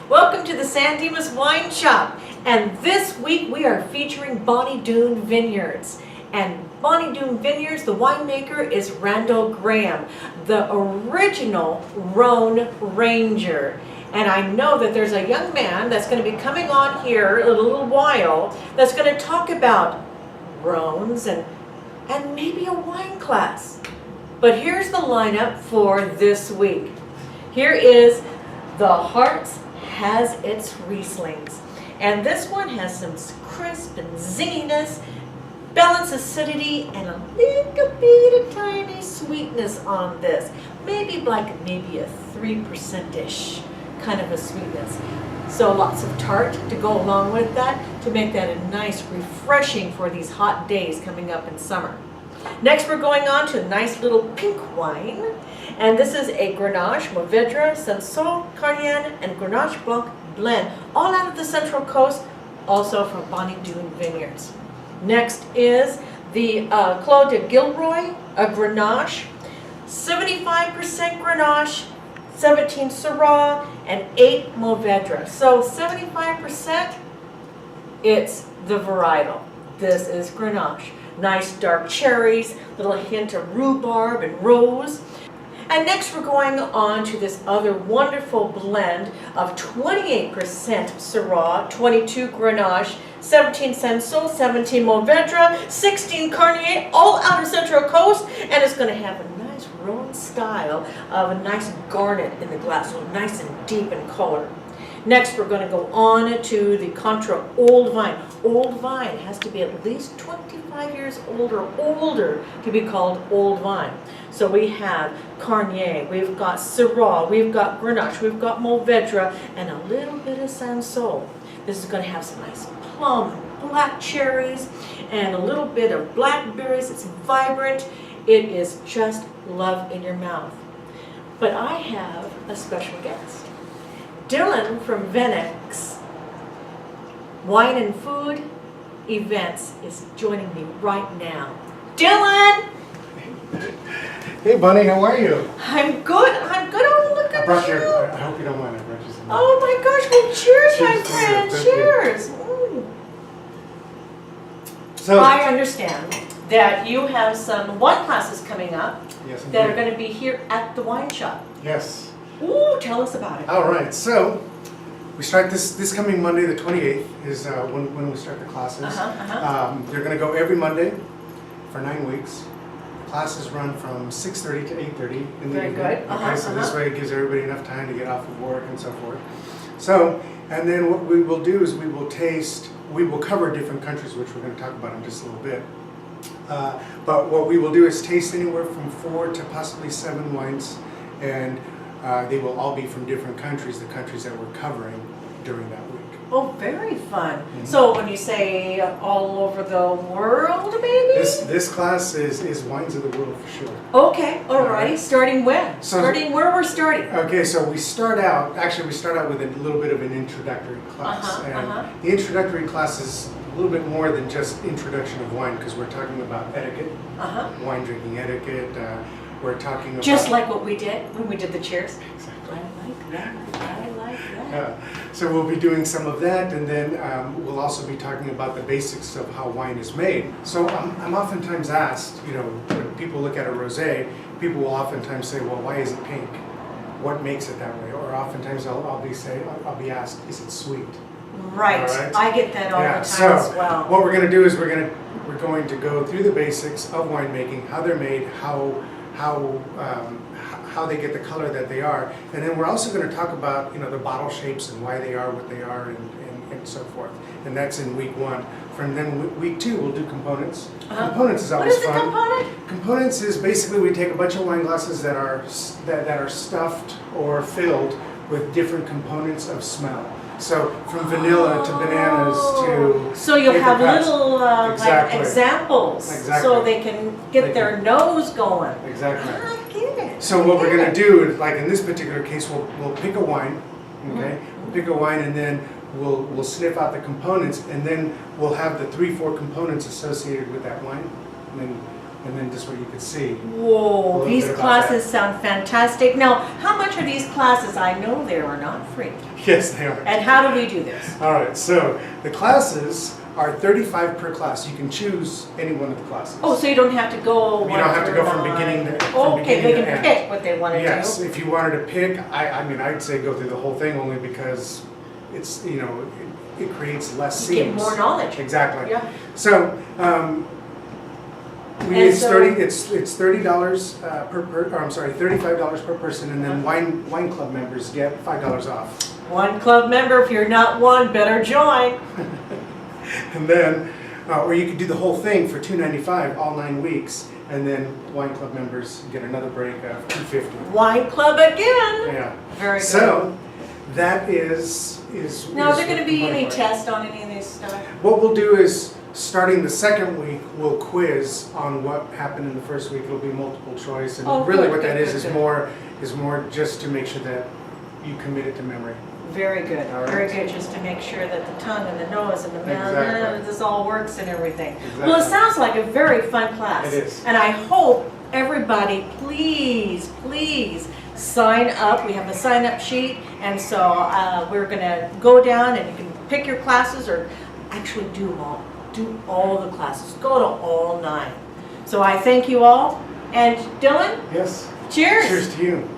Welcome to the San Dimas Wine Shop, and this week we are featuring Bonny Doon Vineyards. And Bonny Doon Vineyards, the winemaker is Randall Graham, the original Rhone Ranger. And I know that there's a young man that's going to be coming on here in a little while that's going to talk about Rhones and maybe a wine class. But here's the lineup for this week. Here is the Hearts Has Its Rieslings. And this one has some crisp and zinginess, balanced acidity, and a little bit of tiny sweetness on this. Maybe a 3%-ish kind of a sweetness. So lots of tart to go along with that to make that a nice refreshing for these hot days coming up in summer. Next we're going on to a nice little pink wine. And this is a Grenache, Mourvedre, Cinsault, Cayenne, and Grenache Blanc blend, all out of the Central Coast, also from Bonny Doon Vineyards. Next is the Clos de Gilroy, a Grenache, 75% Grenache, 17 Syrah, and 8 Mourvedre. So 75%, it's the varietal. This is Grenache. Nice dark cherries, little hint of rhubarb and rose. And next we're going on to this other wonderful blend of 28% Syrah, 22 Grenache, 17 Cinsault, 17 Mourvedre, 16 Carnier, all out of Central Coast, and it's going to have a nice Rhone style of a nice garnet in the glass, so nice and deep in color. Next we're going to go on to the Contra Old Vine. Old Vine has to be at least 25 years old or older to be called Old Vine. So we have Carnier, we've got Syrah, we've got Grenache, we've got Mourvedre, and a little bit of Cinsault. This is going to have some nice plum, black cherries, and a little bit of blackberries. It's vibrant. It is just love in your mouth. But I have a special guest. Dylan from Venex Wine and Food Events is joining me right now. Dylan! Hey Bonnie, how are you? I'm good. Oh, look at you. I hope you don't mind, I brought you some. Oh my gosh, well cheers, my friend. Thank you. Cheers. So, I understand that you have some wine classes coming up yes, that are indeed. going to be here at the wine shop. Yes. Ooh, tell us about it. All right, so we start this coming Monday, the 28th, is when we start the classes. They're going to go every Monday for 9 weeks. Classes run from 6:30 to 8:30 in the Very evening. good. Okay, so this way it gives everybody enough time to get off of work and so forth. So, and then what we will do is we will cover different countries, which we're going to talk about in just a little bit. But what we will do is taste anywhere from 4 to possibly 7 wines, and they will all be from different countries, the countries that we're covering during that week. Oh, very fun. So when you say all over the world, maybe? This class is wines of the world for sure. Okay, alrighty. Starting when? Starting where we're starting? Okay, so we start out with a little bit of an introductory class. The introductory class is a little bit more than just introduction of wine, because we're talking about etiquette, wine drinking etiquette. We're talking about... Just like what we did when we did the cheers. Exactly. I like that. So we'll be doing some of that, and then we'll also be talking about the basics of how wine is made. So I'm oftentimes asked, when people look at a rosé, people will oftentimes say, well, why is it pink? What makes it that way? Or oftentimes I'll be asked, is it sweet? Right. All right? I get that all the time as well. What we're going to do is we're going to go through the basics of winemaking, how they're made, how they get the color that they are, and then we're also going to talk about the bottle shapes and why they are what they are and so forth. And that's in week 1. From then week 2 we'll do components. Components is always fun. What is a component? Components is basically we take a bunch of wine glasses that are stuffed or filled with different components of smell. So from vanilla to bananas to... So you'll have little Exactly. like examples, Exactly. so they can get their nose going. Exactly. I get it. So what we're going to do, like in this particular case, we'll pick a wine, okay? We'll pick a wine, and then we'll sniff out the components, and then we'll have the 3-4 components associated with that wine, and then and then just what you could see. Whoa, these bit about classes sound fantastic. Now, how much are these classes? I know they are not free. Yes, they are. And how do we do this? All right, so the classes are $35 per class. You can choose any one of the classes. Oh, so you don't have to go. You don't have to go from beginning to Okay, they beginning to can end. pick what they want to Yes, do. if you wanted to pick, I mean, I'd say go through the whole thing only because it's, you know, it creates less You get seams. more knowledge. Exactly. Yeah. So, And so- it's $30 $35 per person, and then wine club members get $5 off. One club member, if you're not one, better join. And then, or you could do the whole thing for $2.95 all 9 weeks, and then wine club members get another break of $2.50. Wine club again. Yeah. Very good. So that is. Now, is is there going to be one any part. test on any of this stuff? What we'll do is, starting the second week, we'll quiz on what happened in the first week. It'll be multiple choice, and Oh, really good, what that good, is good. more just to make sure that you commit it to memory. Very good, All right. very good, just to make sure that the tongue and the nose and the mouth, Exactly. this all works and everything. Exactly. Well, it sounds like a very fun class. It is. And I hope everybody, please, please sign up. We have a sign up sheet, and so we're gonna go down and you can pick your classes or actually do them all. Do all the classes, go to all 9. So I thank you all, and Dylan, Yes. cheers. Cheers to you.